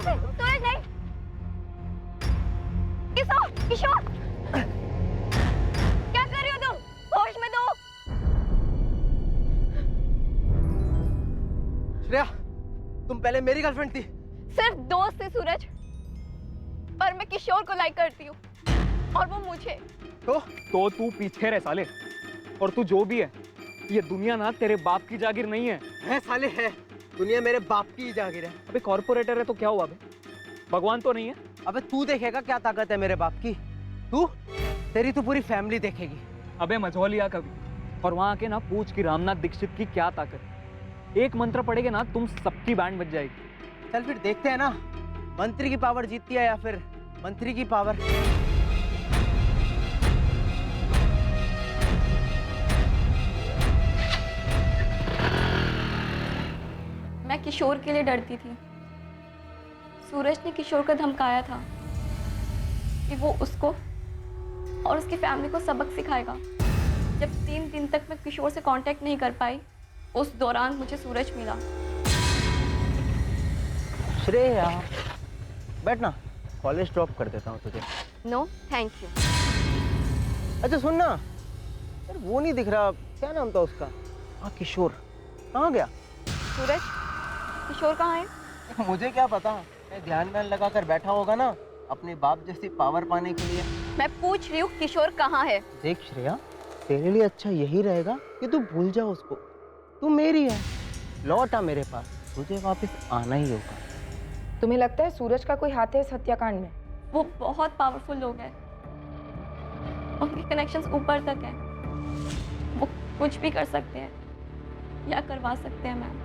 यहाँ से, सूरज नहीं। किशोर, क्या कर रही हो तुम? होश में तो। श्रेया, तुम पहले मेरी गर्लफ्रेंड थी। सिर्फ दोस्त थी सूरज, पर मैं किशोर को लाइक करती हूँ और वो मुझे। तो तू पीछे रह साले। और तू जो भी है, ये दुनिया ना तेरे बाप की जागीर नहीं है। है साले है, दुनिया मेरे बाप की जागीर है। अबे कॉर्पोरेटर है तो क्या हुआ बे? भगवान तो नहीं है। अबे तू देखेगा क्या ताकत है मेरे बाप की। तू, तेरी तो पूरी फैमिली देखेगी। अबे मझौलिया कभी, और वहां आके ना पूछ कि रामनाथ दीक्षित की क्या ताकत। एक मंत्र पढ़ेगे ना तुम सबकी बैंड बज जाएगी। चल फिर देखते हैं ना, मंत्री की पावर जीतती है या फिर मंत्री की पावर। मैं किशोर के लिए डरती थी। सूरज ने किशोर को धमकाया था कि वो उसको और उसकी फैमिली को सबक सिखाएगा। जब 3 दिन तक मैं किशोर से कांटेक्ट नहीं कर पाई, उस दौरान मुझे सूरज मिला। श्रेया, बैठ ना, कॉलेज ड्रॉप कर देता हूँ तुझे। No thank you. अच्छा सुन ना यार, वो नहीं दिख रहा, क्या नाम था उसका? हाँ किशोर, कहाँ गया? सूरज, किशोर कहाँ है? मुझे क्या पता, मैं ध्यान में लगा कर बैठा होगा ना अपने बाप जैसी पावर पाने के लिए। मैं पूछ रही हूँ किशोर कहाँ है? देख श्रेया, तेरे लिए अच्छा यही रहेगा कि तू भूल जा उसको। तू मेरी है, लौट आ मेरे पास, तुझे वापस आना ही होगा। तुम्हें लगता है सूरज का कोई हाथ है इस हत्याकांड में? वो बहुत पावरफुल लोग हैं, उनके कनेक्शंस ऊपर तक हैं। वो कुछ भी कर सकते हैं या करवा सकते हैं मैम।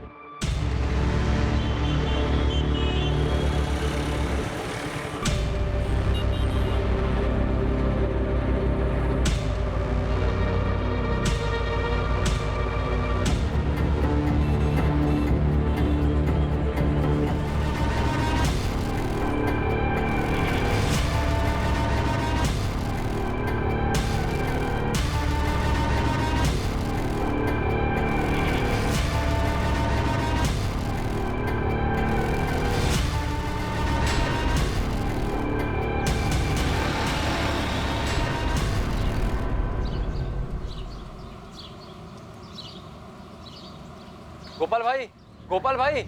गोपाल भाई, गोपाल भाई।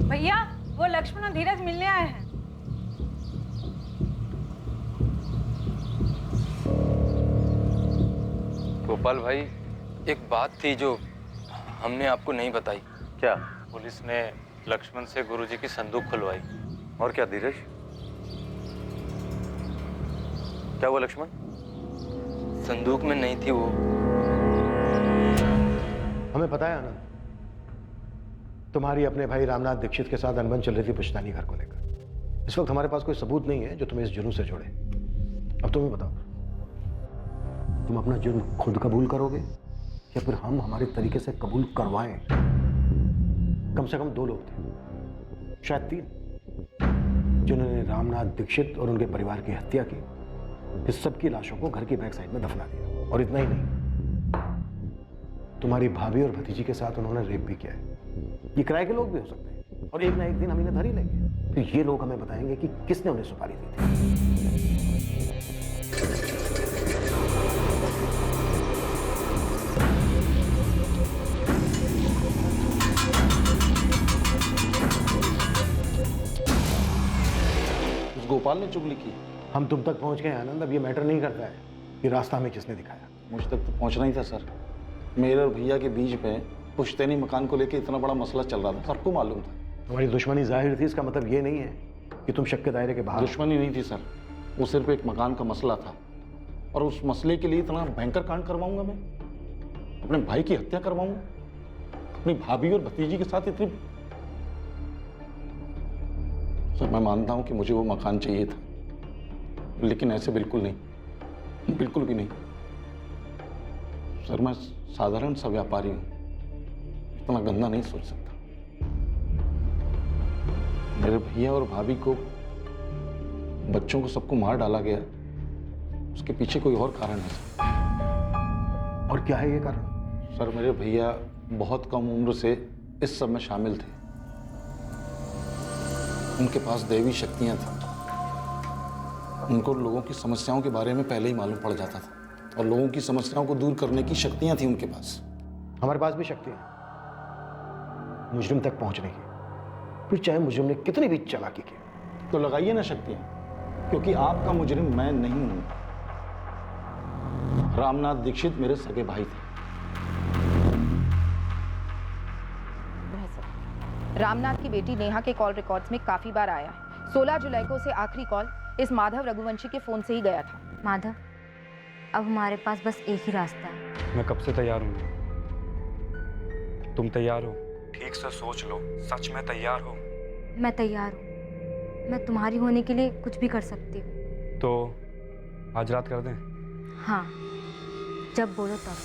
भैया, वो लक्ष्मण और धीरज मिलने आए हैं। गोपाल भाई, एक बात थी जो हमने आपको नहीं बताई। क्या? पुलिस ने लक्ष्मण से गुरुजी की संदूक खुलवाई। और क्या धीरज? क्या हुआ लक्ष्मण? संदूक में नहीं थी वो। हमें पता है आनंद, तुम्हारी अपने भाई रामनाथ दीक्षित के साथ अनबन चल रही थी पुश्तैनी घर को लेकर। इस वक्त हमारे पास कोई सबूत नहीं है जो तुम्हें इस जुर्म से जोड़े। अब तुम्हें बताओ, तुम अपना जुर्म खुद कबूल करोगे या फिर हम हमारे तरीके से कबूल करवाएं? कम से कम 2 लोग थे, शायद 3, जिन्होंने रामनाथ दीक्षित और उनके परिवार की हत्या की। इस सब की लाशों को घर की बैक साइड में दफना दिया। और इतना ही नहीं, तुम्हारी भाभी और भतीजी के साथ उन्होंने रेप भी किया है। ये किराए के लोग भी हो सकते हैं और एक ना एक दिन हम इन्हें धर ही लेंगे। फिर ये लोग हमें बताएंगे कि किसने उन्हें सुपारी दी थी। उस गोपाल ने चुगली की। हम तुम तक पहुंच गए आनंद, अब ये मैटर नहीं करता है कि रास्ता हमें किसने दिखाया। मुझ तक तो पहुंचना ही था सर। मेरे और भैया के बीच में पुश्तैनी मकान को लेकर इतना बड़ा मसला चल रहा था, सबको मालूम था। तुम्हारी दुश्मनी जाहिर थी, इसका मतलब ये नहीं है कि तुम शक के दायरे के बाहर। दुश्मनी नहीं थी सर, वो सिर्फ एक मकान का मसला था। और उस मसले के लिए इतना भयंकर कांड करवाऊंगा मैं? अपने भाई की हत्या करवाऊंगा? अपनी भाभी और भतीजी के साथ इतनी? सर मैं मानता हूं कि मुझे वो मकान चाहिए था, लेकिन ऐसे बिल्कुल नहीं, बिल्कुल भी नहीं। सर मैं साधारण सा व्यापारी हूं, इतना गंदा नहीं सोच सकता। मेरे भैया और भाभी को, बच्चों को, सबको मार डाला गया, उसके पीछे कोई और कारण है सर। और क्या है ये कारण? सर मेरे भैया बहुत कम उम्र से इस सब में शामिल थे उनके पास दैवी शक्तियां थी। उनको लोगों की समस्याओं के बारे में पहले ही मालूम पड़ जाता था और लोगों की समस्याओं को दूर करने की शक्तियां थी उनके पास। हमारे पास भी शक्ति है मुजरिम तक पहुंचने की, फिर चाहे मुजरिम ने कितनी भी चालाकी की। तो लगाइए ना शक्तियां, क्योंकि आपका मुजरिम मैं नहीं हूं। रामनाथ दीक्षित मेरे सगे भाई थे। रामनाथ की बेटी नेहा के कॉल रिकॉर्ड्स में काफी बार आया है। 16 जुलाई को उसे आखिरी कॉल इस माधव रघुवंशी के फोन से ही गया था। माधव, अब हमारे पास बस एक ही रास्ता है। मैं कब से तैयार हूँ। तुम तैयार हो? ठीक से सोच लो, सच में तैयार हो? मैं तैयार हूँ। मैं तुम्हारी होने के लिए कुछ भी कर सकती हूँ। तो आज रात कर दें? हाँ, जब बोलो तब।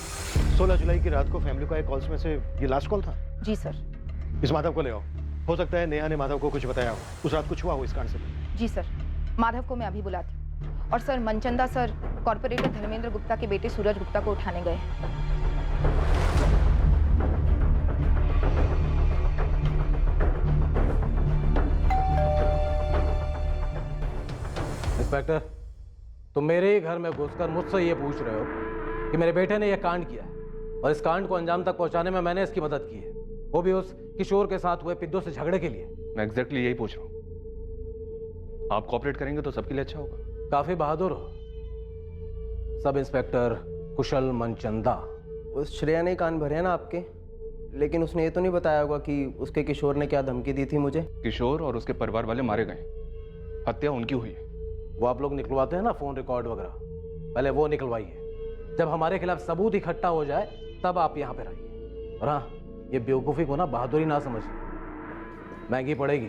16 जुलाई की रात को फैमिली का एक कॉल्स में से ये लास्ट कॉल था? जी सर। इस माधव को ले आओ। हो सकता है नेहा ने माधव को कुछ बताया हो, उस रात कुछ हुआ हो इस कांड से। जी सर, माधव को मैं अभी बुलाती हूँ। और sir, Manchanda sir corporator Dharmendra Gupta के बेटे सूरज गुप्ता को उठाने गए। इंस्पेक्टर, तुम मेरे ही घर में घुसकर मुझसे ये पूछ रहे हो कि मेरे बेटे ने यह कांड किया है और इस कांड को अंजाम तक पहुंचाने में मैंने इसकी मदद की है, वो भी उस किशोर के साथ हुए पिद्दू से झगड़े के लिए। मैं एग्जैक्टली यही पूछ रहा हूँ। आप कोऑपरेट करेंगे तो सबके लिए अच्छा होगा। काफी बहादुर हो सब इंस्पेक्टर कुशल मनचंदा। उस श्रेया ने कान भरे हैं ना आपके, लेकिन उसने ये तो नहीं बताया होगा कि उसके किशोर ने क्या धमकी दी थी मुझे। किशोर और उसके परिवार वाले मारे गए, हत्या उनकी हुई है। वो आप लोग निकलवाते हैं ना फोन रिकॉर्ड वगैरह, पहले वो निकलवाइए। जब हमारे खिलाफ सबूत इकट्ठा हो जाए तब आप यहाँ पर आइए। और हाँ, ये बेवकूफ़ी को ना बहादुरी ना समझिए, महंगी पड़ेगी।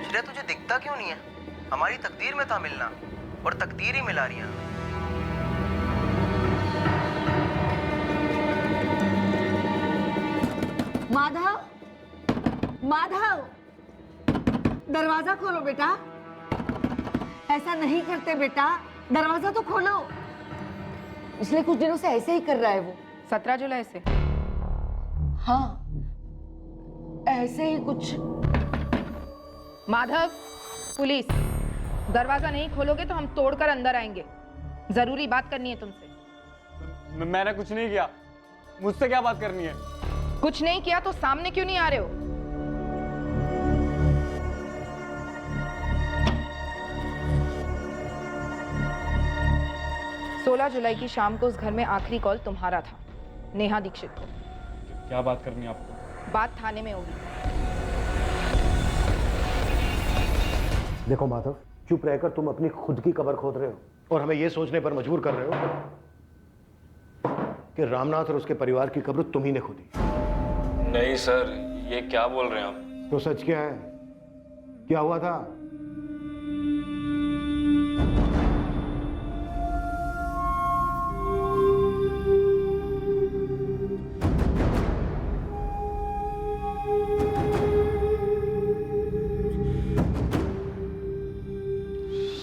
श्रेया, तुझे दिखता क्यों नहीं है? हमारी तकदीर में था मिलना और तकदीर ही मिला रही है। माधव, माधव, दरवाजा खोलो बेटा। ऐसा नहीं करते बेटा, दरवाजा तो खोलो। पिछले कुछ दिनों से ऐसे ही कर रहा है वो। 17 जुलाई से? हाँ, ऐसे ही कुछ। माधव, पुलिस, दरवाजा नहीं खोलोगे तो हम तोड़कर अंदर आएंगे। जरूरी बात करनी है तुमसे। मैंने कुछ नहीं किया, मुझसे क्या बात करनी है? कुछ नहीं किया तो सामने क्यों नहीं आ रहे हो? सोलह जुलाई की शाम को उस घर में आखिरी कॉल तुम्हारा था, नेहा दीक्षित को। क्या बात करनी है आपको? बात थाने में होगी। देखो माधव, चुप रहकर तुम अपनी खुद की कब्र खोद रहे हो और हमें यह सोचने पर मजबूर कर रहे हो कि रामनाथ और उसके परिवार की कब्र तुम ही ने खोदी। नहीं सर, ये क्या बोल रहे हैं आप? तो सच क्या है? क्या हुआ था?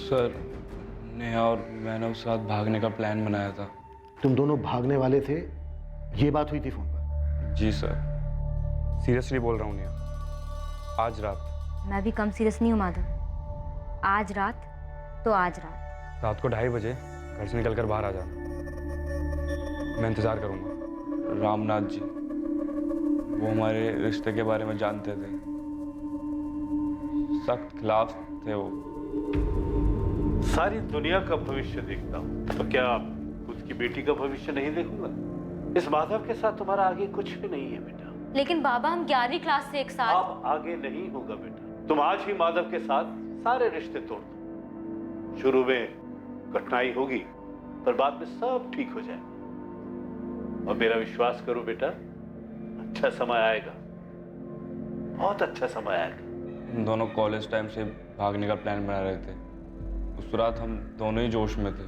सर, नेहा और मैंने उस साथ भागने का प्लान बनाया था। तुम दोनों भागने वाले थे, ये बात हुई थी फोन पर? जी सर, सीरियसली बोल रहा हूँ नेहा, आज रात। मैं भी कम सीरियस नहीं हूँ माधव। आज रात तो आज रात। रात को 2:30 बजे घर से निकलकर बाहर आ जाना, मैं इंतजार करूँगा। रामनाथ जी, वो हमारे रिश्ते के बारे में जानते थे, सख्त खिलाफ थे वो। सारी दुनिया का भविष्य देखता हूँ, तो क्या खुद की बेटी का भविष्य नहीं देखूंगा? इस माधव के साथ तुम्हारा आगे कुछ भी नहीं है बेटा। लेकिन बाबा, हम 11वीं क्लास से एक साथ। अब आगे नहीं होगा बेटा। तुम आज ही माधव के साथ सारे रिश्ते तोड़ दो। शुरू में कठिनाई होगी, पर बाद में सब ठीक हो जाएगा। और मेरा विश्वास करो बेटा, अच्छा समय आएगा, बहुत अच्छा समय आएगा। हम दोनों कॉलेज टाइम से भागने का प्लान बना रहे थे। उस रात हम दोनों ही जोश में थे।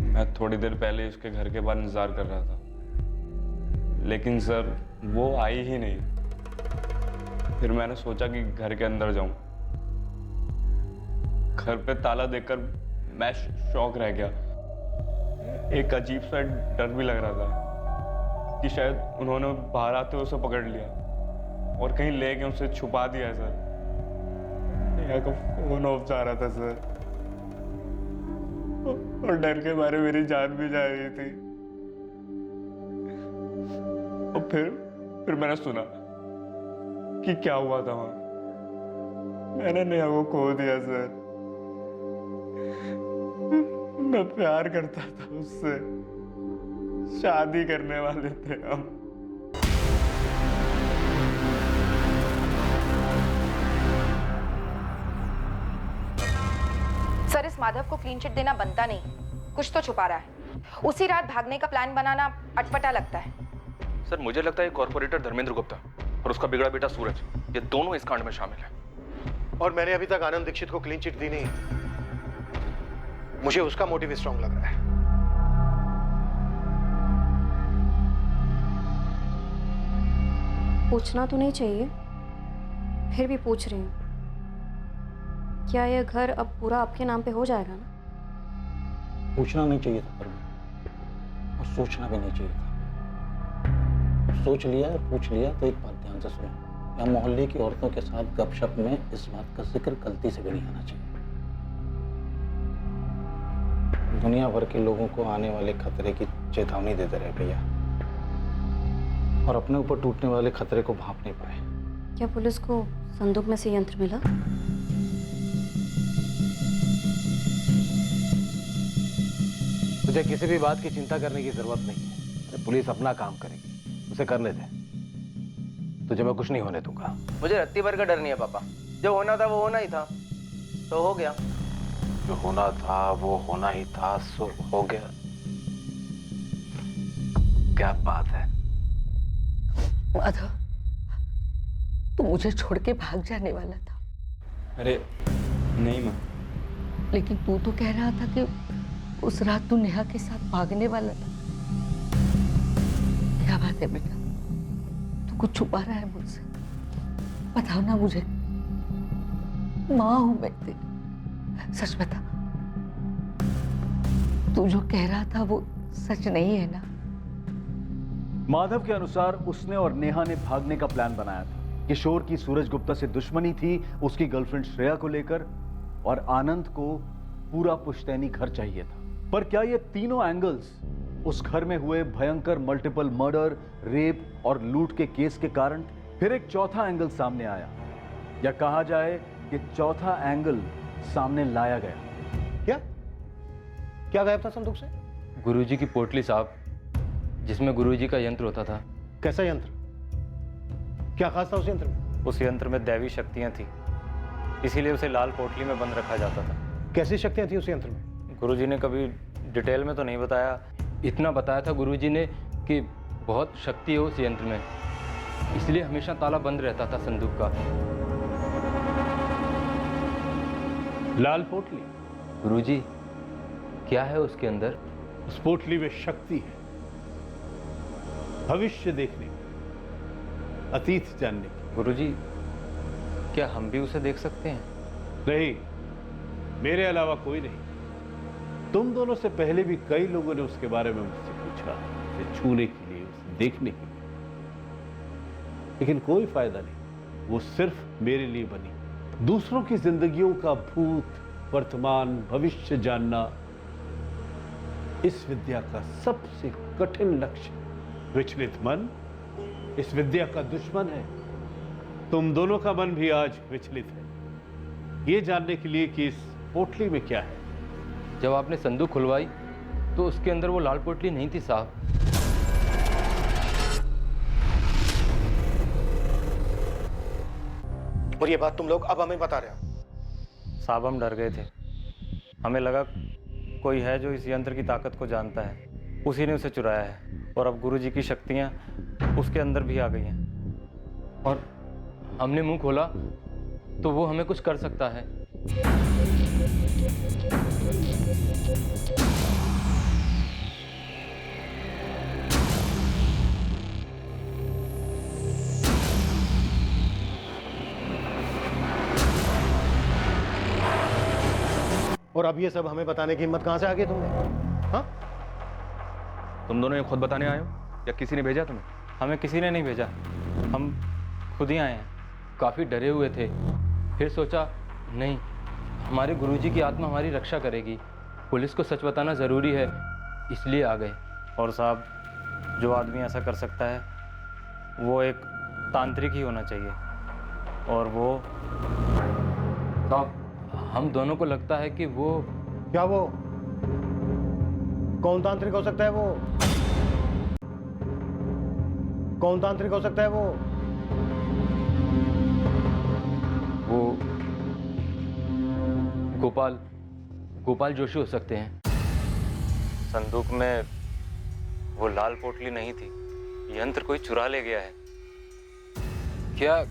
मैं थोड़ी देर पहले उसके घर के बाहर इंतजार कर रहा था। लेकिन सर वो आई ही नहीं। फिर मैंने सोचा कि घर के अंदर जाऊं। घर पे ताला देखकर मैं शॉक रह गया। एक अजीब सा डर भी लग रहा था कि शायद उन्होंने बाहर आते हुए उसे पकड़ लिया और कहीं ले गए उसे छुपा दिया है सर। नेहा का फोन ऑफ जा रहा था सर और डर के मारे मेरी जान भी जा रही थी। और फिर मैंने सुना कि क्या हुआ था वहां। मैंने नेहा को खो दिया सर। मैं प्यार करता था उससे, शादी करने वाले थे हम। सर, इस माधव को क्लीन चिट देना बनता नहीं, कुछ तो छुपा रहा है। उसी रात भागने का प्लान बनाना अटपटा लगता है। सर मुझे लगता है कॉर्पोरेटर धर्मेंद्र गुप्ता और उसका बिगड़ा बेटा सूरज, ये दोनों इस कांड में शामिल हैं। और मैंने अभी तक आनंद दीक्षित को क्लीन चिट दी नहीं। मुझे उसका मोटिव स्ट्रांग लग रहा है। पूछना तो नहीं चाहिए, फिर भी पूछ रही हूँ। क्या यह घर अब पूरा आपके नाम पे हो जाएगा ना? पूछना नहीं चाहिए था परवीन, और सोचना भी नहीं चाहिए था। अब सोच लिया और पूछ लिया तो एक बात ध्यान से सुनो, या मोहल्ले की औरतों के साथ गपशप में इस बात का जिक्र गलती से भी नहीं आना चाहिए। दुनिया भर के लोगों को आने वाले खतरे की चेतावनी देते रहे भैया, और अपने ऊपर टूटने वाले खतरे को भांप नहीं पाए। क्या पुलिस को संदूक में से यंत्र मिला? तुझे किसी भी बात की चिंता करने की जरूरत नहीं है। पुलिस अपना काम करेगी, उसे करने दे। तुझे मैं कुछ नहीं होने दूंगा। मुझे रत्ती भर का डर नहीं है पापा। जो होना था वो होना ही था, तो हो गया। जो होना था वो होना ही था, सो हो गया। क्या बात है माधव, तू मुझे छोड़ के भाग जाने वाला था। अरे नहीं माँ। लेकिन तू तो कह रहा था कि उस रात तू नेहा के साथ भागने वाला था। क्या बात है बेटा, तू कुछ छुपा रहा है मुझसे? बताओ ना मुझे, माँ हूं मैं तेरी, सच बता। तू जो कह रहा था वो सच नहीं है ना? माधव के अनुसार उसने और नेहा ने भागने का प्लान बनाया था। किशोर की सूरज गुप्ता से दुश्मनी थी उसकी गर्लफ्रेंड श्रेया को लेकर, और आनंद को पूरा पुश्तैनी घर चाहिए था। पर क्या ये तीनों एंगल्स उस घर में हुए भयंकर मल्टीपल मर्डर, रेप और लूट के केस के कारण? फिर एक चौथा एंगल सामने आया, या कहा जाए कि चौथा एंगल सामने लाया गया। क्या गायब था संदूक से? गुरुजी की पोटली साहब, जिसमें गुरुजी का यंत्र होता था। कैसा यंत्र? क्या खास था उस यंत्र में? उस यंत्र में दैवी शक्तियां थी, इसीलिए उसे लाल पोटली में बंद रखा जाता था। कैसी शक्तियां थी उस यंत्र में? गुरुजी ने कभी डिटेल में तो नहीं बताया। इतना बताया था गुरुजी ने कि बहुत शक्ति है उस यंत्र में, इसलिए हमेशा ताला बंद रहता था संदूक का। लाल पोटली? गुरुजी, क्या है उसके अंदर? उस पोटली में शक्ति है, भविष्य देखने की, अतीत जानने की। गुरुजी, क्या हम भी उसे देख सकते हैं? नहीं, मेरे अलावा कोई नहीं। तुम दोनों से पहले भी कई लोगों ने उसके बारे में मुझसे पूछा, उसे छूने के लिए, उसे देखने के लिए, लेकिन कोई फायदा नहीं। वो सिर्फ मेरे लिए बनी। दूसरों की जिंदगियों का भूत, वर्तमान, भविष्य जानना इस विद्या का सबसे कठिन लक्ष्य। विचलित मन इस विद्या का दुश्मन है। तुम दोनों का मन भी आज विचलित है, ये जानने के लिए कि इस पोटली में क्या है। जब आपने संदूक खुलवाई तो उसके अंदर वो लाल पोटली नहीं थी साहब। और ये बात तुम लोग अब हमें बता रहे हो? साहब, हम डर गए थे। हमें लगा कोई है जो इस यंत्र की ताकत को जानता है, उसी ने उसे चुराया है। और अब गुरुजी की शक्तियां उसके अंदर भी आ गई हैं। और हमने मुंह खोला तो वो हमें कुछ कर सकता है। और अब ये सब हमें बताने की हिम्मत कहां से आ गई तुमने? हाँ? तुम दोनों ये खुद बताने आए हो या किसी ने भेजा तुम्हें? हमें किसी ने नहीं भेजा, हम खुद ही आए हैं। काफ़ी डरे हुए थे, फिर सोचा नहीं, हमारे गुरुजी की आत्मा हमारी रक्षा करेगी, पुलिस को सच बताना ज़रूरी है, इसलिए आ गए। और साहब, जो आदमी ऐसा कर सकता है वो एक तांत्रिक ही होना चाहिए, और वो साहब हम दोनों को लगता है कि वो क्या वो कौन तांत्रिक हो सकता है? कौन तांत्रिक हो सकता है? वो गोपाल जोशी हो सकते हैं। संदूक में वो लाल पोटली नहीं थी, यंत्र कोई चुरा ले गया है। क्या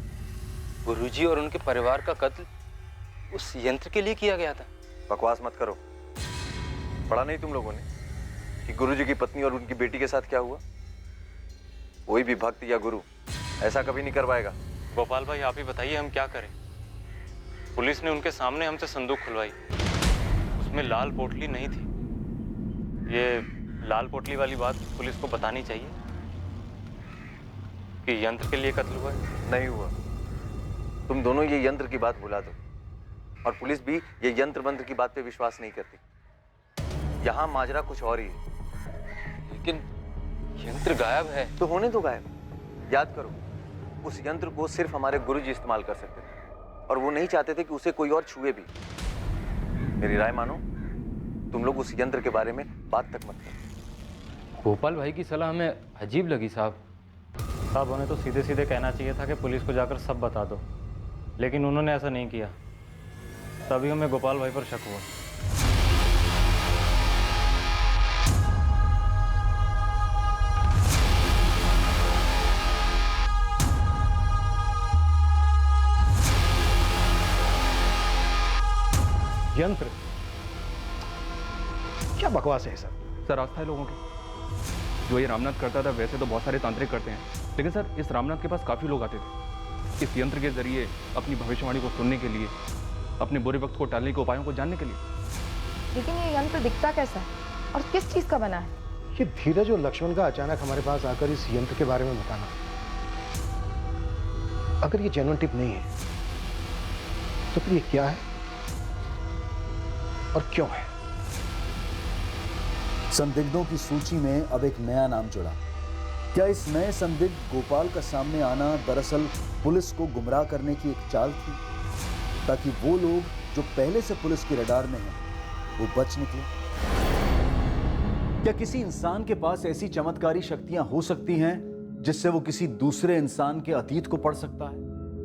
गुरुजी और उनके परिवार का कत्ल उस यंत्र के लिए किया गया था? बकवास मत करो। पढ़ा नहीं तुम लोगों ने कि गुरुजी की पत्नी और उनकी बेटी के साथ क्या हुआ? कोई भी भक्त या गुरु ऐसा कभी नहीं करवाएगा। गोपाल भाई, आप ही बताइए हम क्या करें? पुलिस ने उनके सामने हमसे संदूक खुलवाई, उसमें लाल पोटली नहीं थी। ये लाल पोटली वाली बात पुलिस को बतानी चाहिए कि यंत्र के लिए कत्ल हुआ है। नहीं हुआ। तुम दोनों ये यंत्र की बात भुला दो, और पुलिस भी ये यंत्र मंत्र की बात पे विश्वास नहीं करती। यहाँ माजरा कुछ और ही है। लेकिन यंत्र गायब है। तो होने दो गायब। याद करो, उस यंत्र को सिर्फ हमारे गुरुजी इस्तेमाल कर सकते थे, और वो नहीं चाहते थे कि उसे कोई और छुए भी। मेरी राय मानो, तुम लोग उस यंत्र के बारे में बात तक मत करो। गोपाल भाई की सलाह हमें अजीब लगी साहब। साहब, उन्हें तो सीधे सीधे कहना चाहिए था कि पुलिस को जाकर सब बता दो, लेकिन उन्होंने ऐसा नहीं किया। तभी हमें गोपाल भाई पर शक हुआ। यंत्र? क्या बकवास है सर? सर आस्था है लोगों की। जो ये रामनाथ करता था वैसे तो बहुत सारे तांत्रिक करते हैं, लेकिन सर इस रामनाथ के पास काफ़ी लोग आते थे इस यंत्र के जरिए अपनी भविष्यवाणी को सुनने के लिए, अपने बुरे वक्त को टालने के उपायों को जानने के लिए। लेकिन ये यंत्र दिखता कैसा है और किस चीज का बना है? ये धीरज और लक्ष्मण का अचानक हमारे पास आकर इस यंत्र के बारे में बताना, अगर ये जेन्युइन टिप नहीं है तो फिर ये क्या है और क्यों है? संदिग्धों की सूची में अब एक नया नाम जुड़ा। क्या इस नए संदिग्ध गोपाल का सामने आना दरअसल पुलिस को गुमराह करने की एक चाल थी, ताकि वो लोग जो पहले से पुलिस की रडार में हैं वो बच निकले? क्या किसी इंसान के पास ऐसी चमत्कारी शक्तियां हो सकती हैं जिससे वो किसी दूसरे इंसान के अतीत को पढ़ सकता है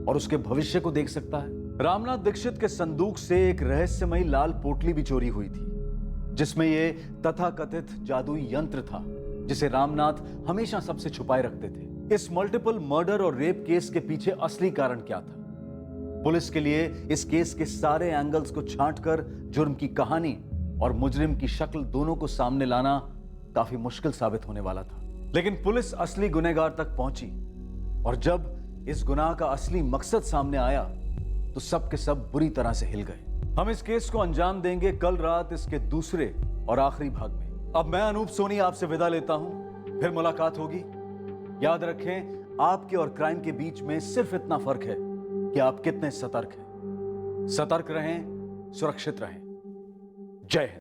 और उसके भविष्य को देख सकता है? रामनाथ दीक्षित के संदूक से एक रहस्यमयी लाल पोटली भी चोरी हुई थी, जिसमें ये तथाकथित जादुई यंत्र था जिसे रामनाथ हमेशा सबसे छुपाए रखते थे। इस मल्टीपल मर्डर और रेप केस के पीछे असली कारण क्या था? पुलिस के लिए इस केस के सारे एंगल्स को छांटकर जुर्म की कहानी और मुजरिम की शक्ल दोनों को सामने लाना काफी मुश्किल साबित होने वाला था। लेकिन पुलिस असली गुनहगार तक पहुंची, और जब इस गुनाह का असली मकसद सामने आया तो सब के सब बुरी तरह से हिल गए। हम इस केस को अंजाम देंगे कल रात इसके दूसरे और आखिरी भाग में। अब मैं अनूप सोनी आपसे विदा लेता हूं, फिर मुलाकात होगी। याद रखें, आपके और क्राइम के बीच में सिर्फ इतना फर्क है कि आप कितने सतर्क हैं। सतर्क रहें, सुरक्षित रहें। जय हिंद।